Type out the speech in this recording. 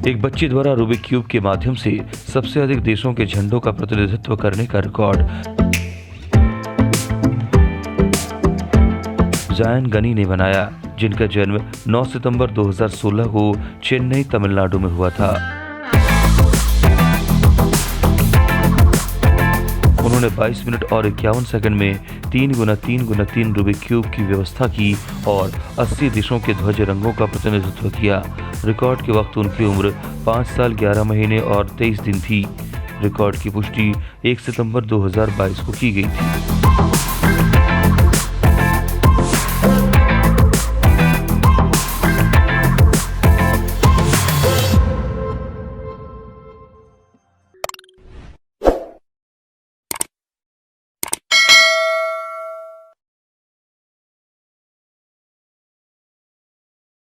एक बच्चे द्वारा रूबिक क्यूब के माध्यम से सबसे अधिक देशों के झंडों का प्रतिनिधित्व करने का रिकॉर्ड जायन गनी ने बनाया, जिनका जन्म 9 सितंबर 2016 को चेन्नई, तमिलनाडु में हुआ था। उन्होंने 22 मिनट और 51 सेकंड में 3x3x3 रूबिक क्यूब की व्यवस्था की और 80 देशों के ध्वज रंगों का प्रतिनिधित्व किया। रिकॉर्ड के वक्त उनकी उम्र 5 साल 11 महीने और 23 दिन थी। रिकॉर्ड की पुष्टि 1 सितंबर 2022 को की गई थी।